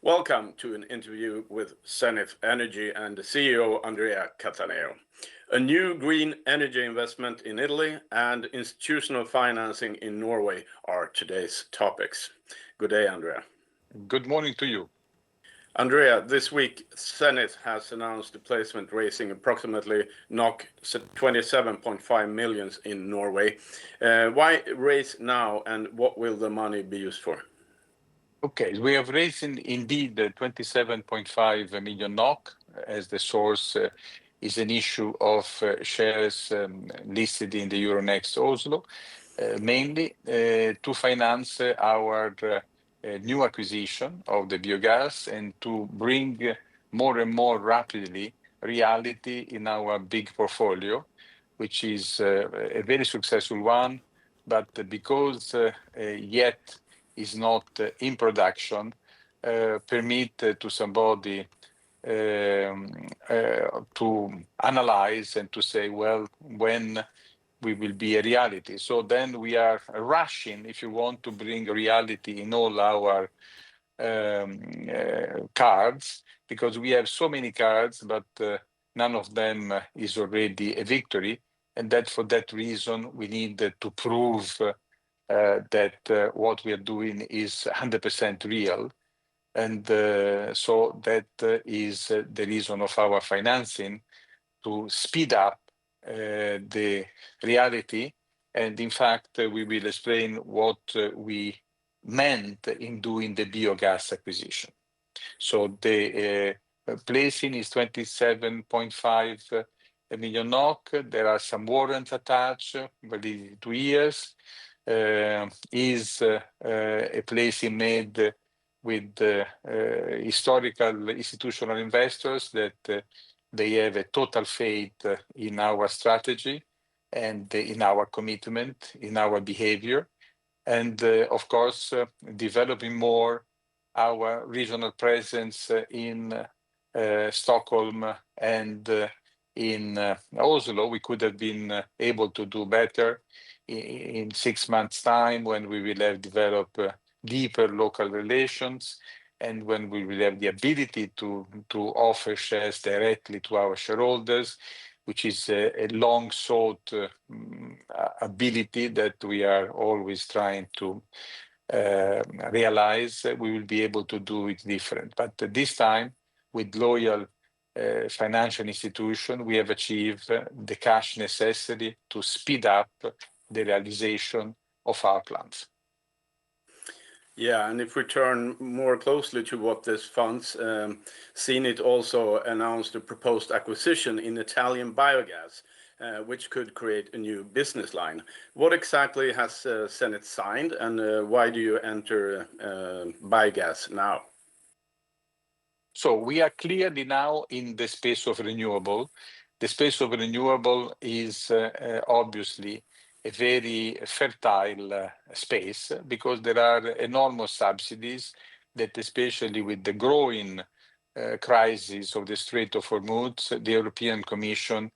Welcome to an interview with Zenith Energy and the CEO Andrea Cattaneo. A new green energy investment in Italy and institutional financing in Norway are today's topics. Good day, Andrea. Good morning to you. Andrea, this week Zenith has announced the placement raising approximately 27.5 million in Norway. Why raise now and what will the money be used for? Okay, we have raised indeed 27.5 million NOK as the source is an issue of shares listed in the Euronext Oslo, mainly to finance our new acquisition of the biogas and to bring more and more rapidly reality in our big portfolio, which is a very successful one, but because yet is not in production, permit to somebody to analyze and to say, well, when we will be a reality. So then we are rushing, if you want, to bring reality in all our cards, because we have so many cards, but none of them is already a victory. And that for that reason, we need to prove that what we are doing is 100% real. And so that is the reason of our financing, to speed up the reality. And in fact, we will explain what we meant in doing the biogas acquisition. So the placing is 27.5 million NOK. There are some warrants attached, validity 2 years. Is a placing made with historical institutional investors that they have a total faith in our strategy and in our commitment, in our behavior, and of course, developing more our regional presence in Stockholm and in Oslo. We could have been able to do better in 6 months' time, when we will have developed deeper local relations and when we will have the ability to offer shares directly to our shareholders, which is a long sought ability that we are always trying to realize. We will be able to do it different. But this time, with loyal financial institution, we have achieved the cash necessary to speed up the realization of our plans. Yeah, and if we turn more closely to what this funds, Zenith also announced a proposed acquisition in Italian Biogas, which could create a new business line. What exactly has Zenith signed, and why do you enter biogas now? So we are clearly now in the space of renewable. The space of renewable is obviously a very fertile space, because there are enormous subsidies that, especially with the growing crisis of the Strait of Hormuz, the European Commission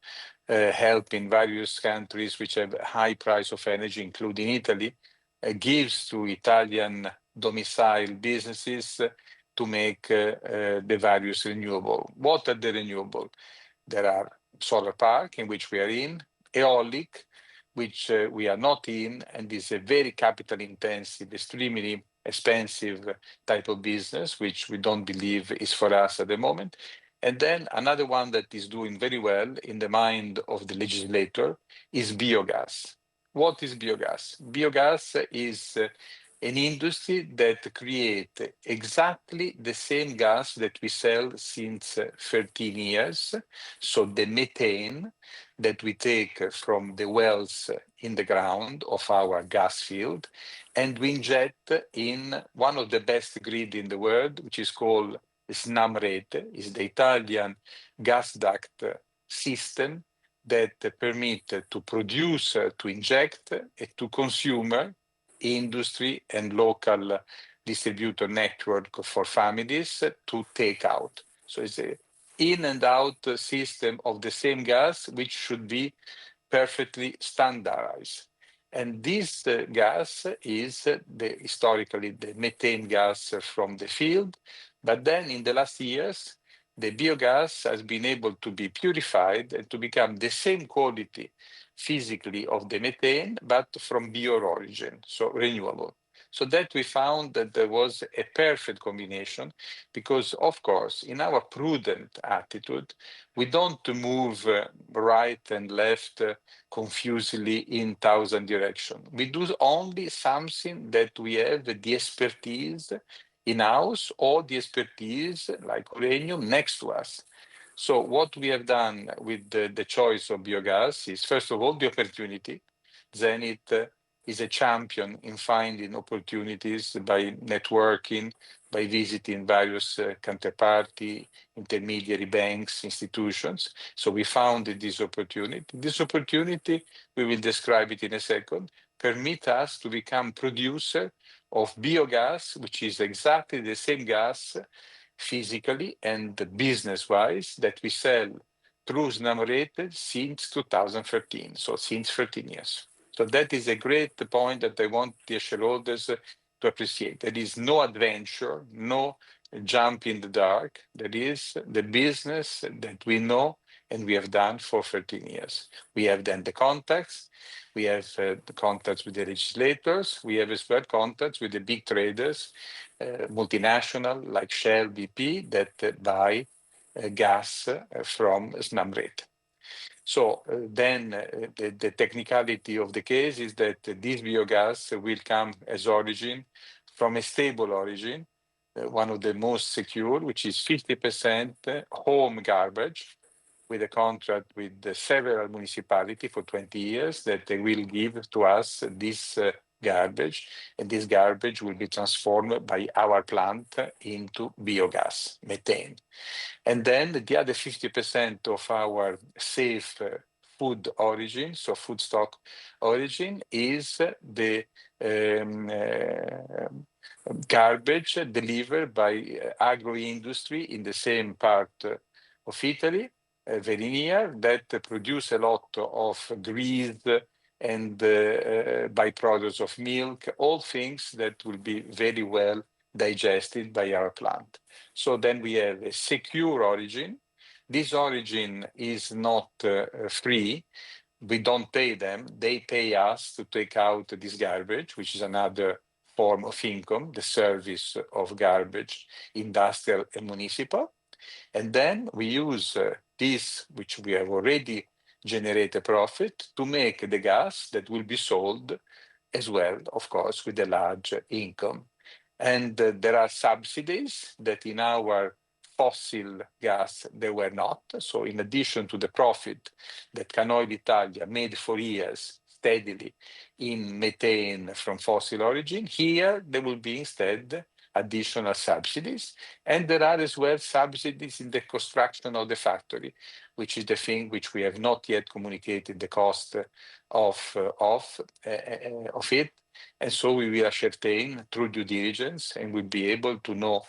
helping various countries which have a high price of energy, including Italy, gives to Italian domicile businesses to make the various renewable. What are the renewable? There are solar park, in which we are in, aeolic, which we are not in, and is a very capital intensive, extremely expensive type of business, which we don't believe is for us at the moment. And then another one that is doing very well in the mind of the legislator is biogas. What is biogas? Biogas is an industry that creates exactly the same gas that we sell since 13 years. So the methane that we take from the wells in the ground of our gas field, and we inject in one of the best grid in the world, which is called SNAM-Rete, is the Italian gas duct system that permit to produce, to inject, and to consumer, industry and local distributor network for families to take out. So it's a in and out system of the same gas, which should be perfectly standardized. And this gas is historically the methane gas from the field But then in the last years, the biogas has been able to be purified and to become the same quality physically of the methane, but from bio origin, so renewable. So that we found that there was a perfect combination because, of course, in our prudent attitude, we don't move right and left confusedly in thousand directions. We do only something that we have the expertise in-house or the expertise like uranium next to us. So what we have done with the choice of biogas is, first of all, the opportunity. Zenith is a champion in finding opportunities by networking, by visiting various counterparty, intermediary banks, institutions. So we found this opportunity. This opportunity, we will describe it in a second, permit us to become producer of biogas, which is exactly the same gas physically and business-wise that we sell through SNAM-rated since 2013, so since 13 years. So that is a great point that I want the shareholders to appreciate. There is no adventure, no jump in the dark. There is the business that we know and we have done for 13 years. We have then the contacts. We have the contacts with the legislators. We have as well contacts with the big traders, multinational like Shell, BP, that buy gas from SNAM-rated. So then the technicality of the case is that this biogas will come as origin from a stable origin, one of the most secure, which is 50% home garbage, with a contract with several municipalities for 20 years that they will give to us this garbage, and this garbage will be transformed by our plant into biogas, methane. And then the other 50% of our safe food origin, so food stock origin, is the garbage delivered by agro-industry in the same part of Italy, very near, that produce a lot of grease and byproducts of milk, all things that will be very well digested by our plant. So then we have a secure origin. This origin is not free. We don't pay them. They pay us to take out this garbage, which is another form of income, the service of garbage, industrial and municipal. And then we use this, which we have already generated profit, to make the gas that will be sold as well, of course, with a large income. And there are subsidies that in our fossil gas, there were not. So in addition to the profit that Canoil Italia made for years steadily in methane from fossil origin, here there will be instead additional subsidies. And there are as well subsidies in the construction of the factory, which is the thing which we have not yet communicated the cost of it. And so we will ascertain through due diligence and we'll be able to know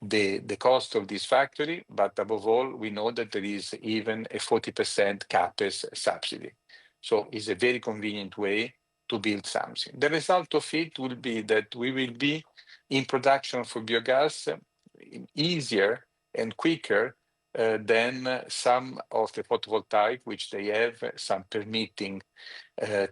the cost of this factory, but above all, we know that there is even a 40% CAPEX subsidy. So it's a very convenient way to build something. The result of it will be that we will be in production for biogas easier and quicker than some of the photovoltaic, which they have some permitting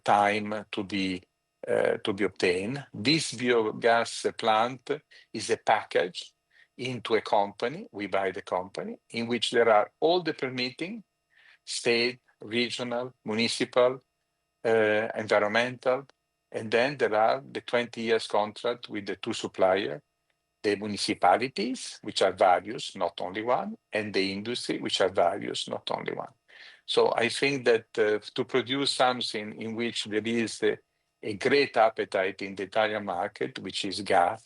time to be obtained. This biogas plant is a package into a company, we buy the company, in which there are all the permitting, state, regional, municipal, environmental, and then there are the 20 years contract with the two suppliers, the municipalities, which are various, not only one, and the industry, which are various, not only one. So I think that to produce something in which there is a great appetite in the Italian market, which is gas,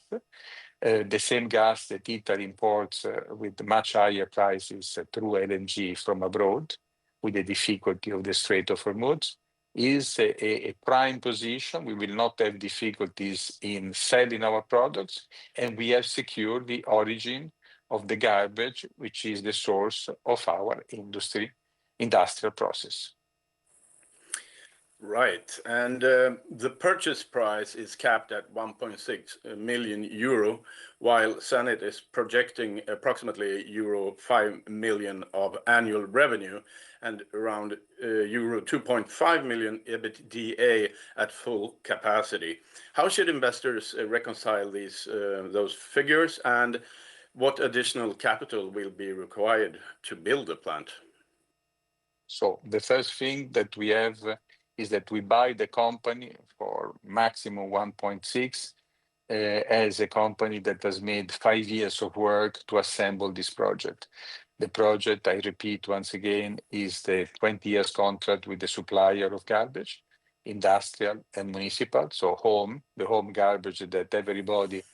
the same gas that Italy imports with much higher prices through LNG from abroad, with the difficulty of the Strait of Hormuz, is a prime position. We will not have difficulties in selling our products, and we have secured the origin of the garbage, which is the source of our industrial process. Right. And the purchase price is capped at 1.6 million euro, while Zenith is projecting approximately euro 5 million of annual revenue and around euro 2.5 million EBITDA at full capacity. How should investors reconcile those figures, and what additional capital will be required to build the plant? So the first thing that we have is that we buy the company for maximum 1.6 as a company that has made 5 years of work to assemble this project. The project, I repeat once again, is the 20 years contract with the supplier of garbage, industrial and municipal, so the home garbage that everybody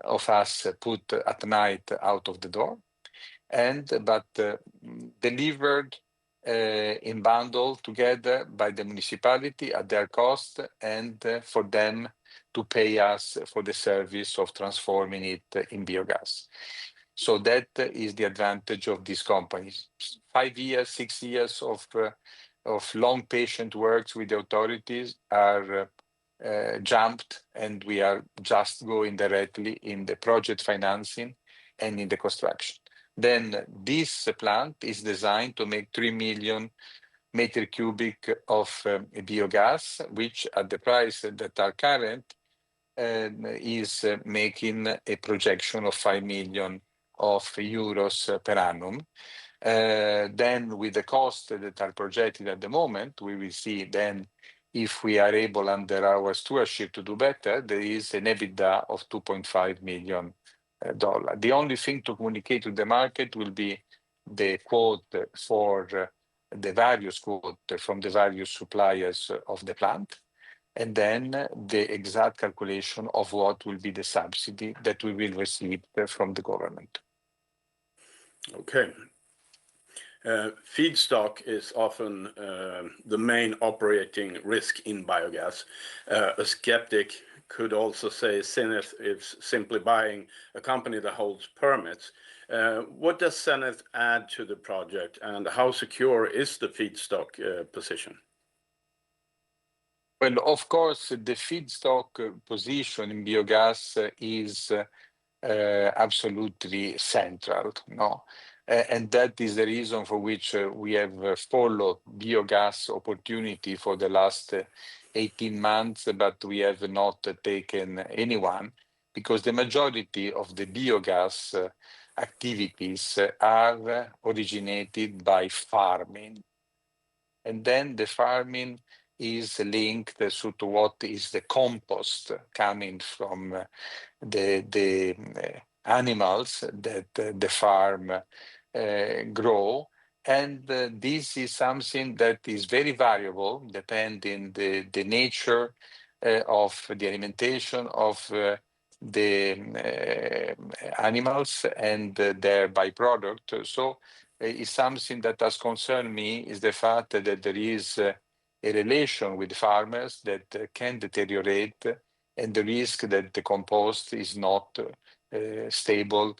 of us put at night out of the door, but delivered in bundle together by the municipality at their cost, and for them to pay us for the service of transforming it in biogas. So that is the advantage of these companies. 5 years, 6 years of long patient works with the authorities are jumped, and we are just going directly in the project financing and in the construction. Then this plant is designed to make 3 million meter cubic of biogas, which at the price that are current is making a projection of 5 million of euros per annum. Then with the costs that are projected at the moment, we will see then if we are able under our stewardship to do better, there is an EBITDA of $2.5 million. The only thing to communicate to the market will be the quote for the various quote from the various suppliers of the plant, and then the exact calculation of what will be the subsidy that we will receive from the government. Okay. Feedstock is often the main operating risk in biogas. A skeptic could also say Zenith is simply buying a company that holds permits. What does Zenith add to the project, and how secure is the feedstock position? Well, of course, the feedstock position in biogas is absolutely central, no? And that is the reason for which we have followed biogas opportunity for the last 18 months, but we have not taken anyone, because the majority of the biogas activities are originated by farming. And then the farming is linked to what is the compost coming from the animals that the farm grow. And this is something that is very variable depending the nature of the alimentation of the animals and their byproduct. So it's something that has concerned me is the fact that there is a relation with farmers that can deteriorate, and the risk that the compost is not stable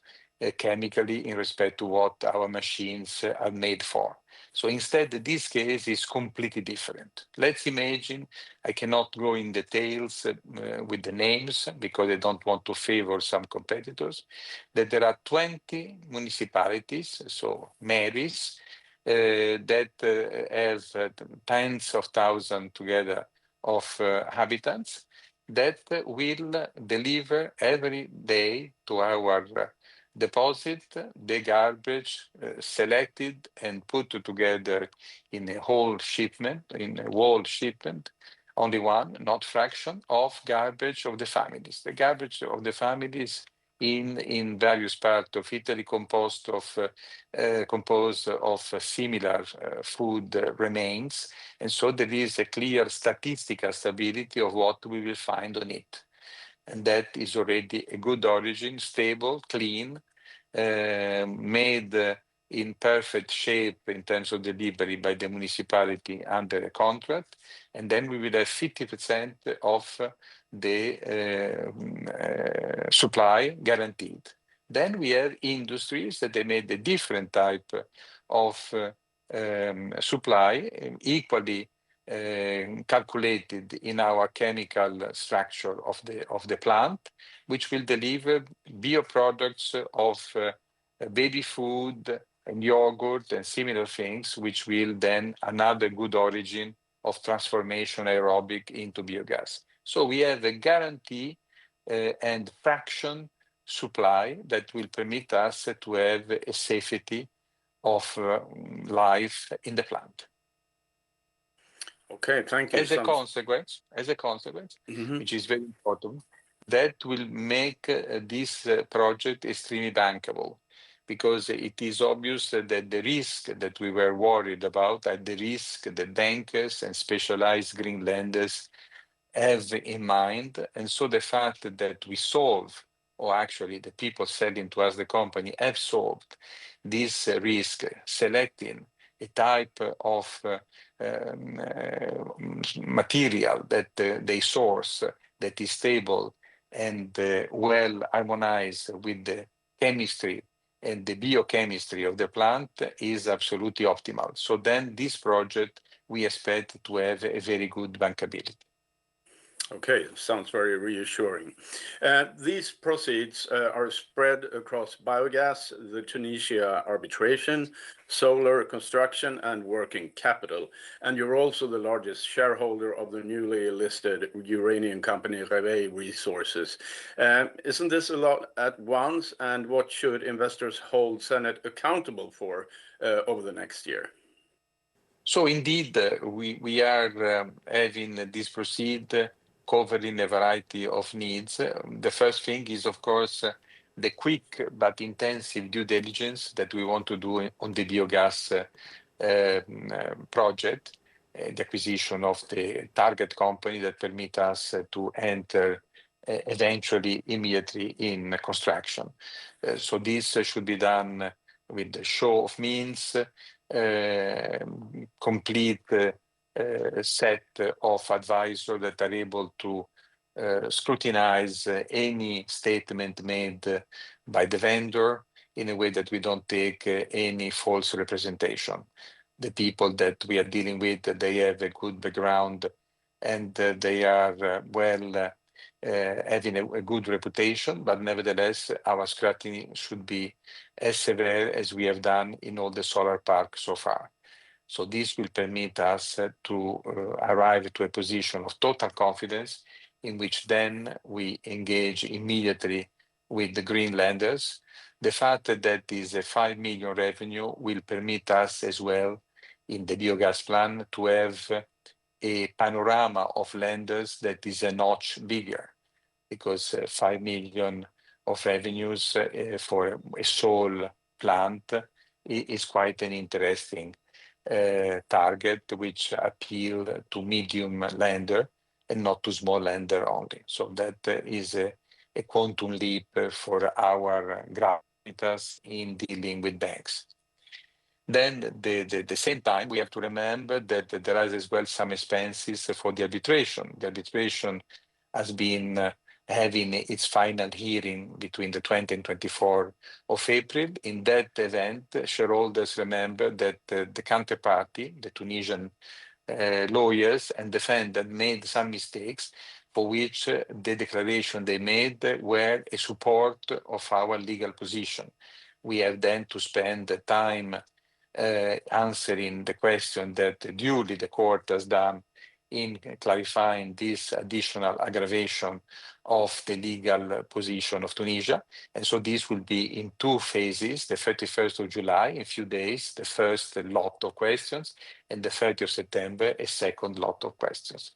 chemically in respect to what our machines are made for. So instead, this case is completely different. Let's imagine, I cannot go in details with the names because I don't want to favor some competitors, that there are 20 municipalities, so maries, that have tens of thousands together of inhabitants that will deliver every day to our deposit the garbage selected and put together in a whole shipment, only one, not fraction, of garbage of the families. The garbage of the families in various parts of Italy composed of similar food remains, and so there is a clear statistical stability of what we will find on it, and that is already a good origin, stable, clean, made in perfect shape in terms of delivery by the municipality under a contract, and then we will have 50% of the supply guaranteed. Then we have industries that they made a different type of supply, equally calculated in our chemical structure of the plant, which will deliver bioproducts of baby food and yogurt and similar things, which will then another good origin of transformation aerobic into biogas. So we have a guarantee and fraction supply that will permit us to have a safety of life in the plant. Okay, thank you. As a consequence, which is very important, that will make this project extremely bankable, because it is obvious that the risk that we were worried about, and the risk that bankers and specialized green lenders have in mind. And so the fact that we solve, or actually the people selling to us the company have solved this risk, selecting a type of material that they source that is stable and well harmonized with the chemistry and the biochemistry of the plant, is absolutely optimal. So then this project, we expect to have a very good bankability. Okay, sounds very reassuring. These proceeds are spread across biogas, the Tunisia arbitration, solar construction, and working capital. And you're also the largest shareholder of the newly listed uranium company Reveille Resources. Isn't this a lot at once? And what should investors hold Zenith accountable for over the next year? So indeed, we are having this proceed covering a variety of needs. The first thing is, of course, the quick but intensive due diligence that we want to do on the biogas project, the acquisition of the target company that permit us to enter eventually immediately in construction. So this should be done with the show of means, complete set of advisors that are able to scrutinize any statement made by the vendor in a way that we don't take any false representation. The people that we are dealing with, they have a good background, and they are having a good reputation, but nevertheless, our scrutiny should be as severe as we have done in all the solar parks so far. So this will permit us to arrive to a position of total confidence, in which then we engage immediately with the green lenders. The fact that is a 5 million revenue will permit us as well in the biogas plan to have a panorama of lenders that is a notch bigger, because 5 million of revenues for a sole plant is quite an interesting target, which appeal to medium lender and not to small lender only. So that is a quantum leap for our gravitas in dealing with banks. Then the same time, we have to remember that there is as well some expenses for the arbitration. The arbitration has been having its final hearing between the 20 and 24 of April. In that event, shareholders remember that the counterparty, the Tunisian lawyers and defendant, made some mistakes for which the declaration they made were a support of our legal position. We have then to spend the time answering the question that duly the court has done in clarifying this additional aggravation of the legal position of Tunisia. And so this will be in two phases: the 31st of July, in a few days, the first lot of questions, and the 30th of September, a second lot of questions.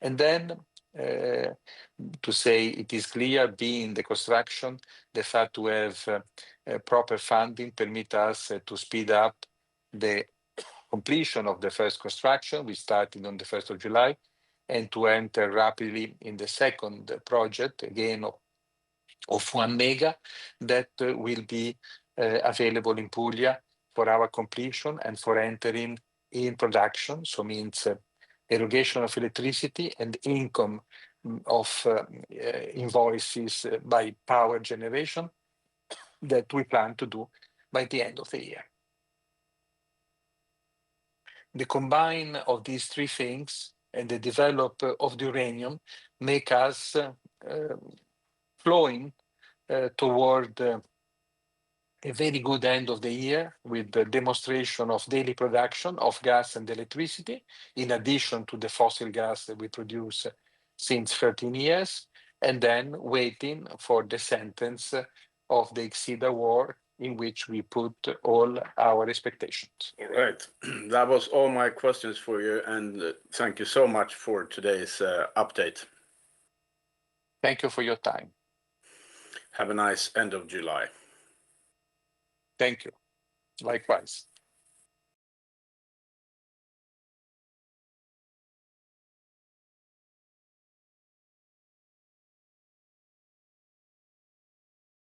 And then to say it is clear, being the construction, the fact to have proper funding permit us to speed up the completion of the first construction. We started on the 1st of July, and to enter rapidly in the second project, again of 1 mega, that will be available in Puglia for our completion and for entering in production. So means irrigation of electricity and income of invoices by power generation that we plan to do by the end of the year. The combine of these three things and the develop of the uranium make us flowing toward a very good end of the year with the demonstration of daily production of gas and electricity, in addition to the fossil gas that we produce since 13 years, and then waiting for the sentence of the Exida war, in which we put all our expectations. All right. That was all my questions for you, and thank you so much for today's update. Thank you for your time. Have a nice end of July. Thank you. Likewise.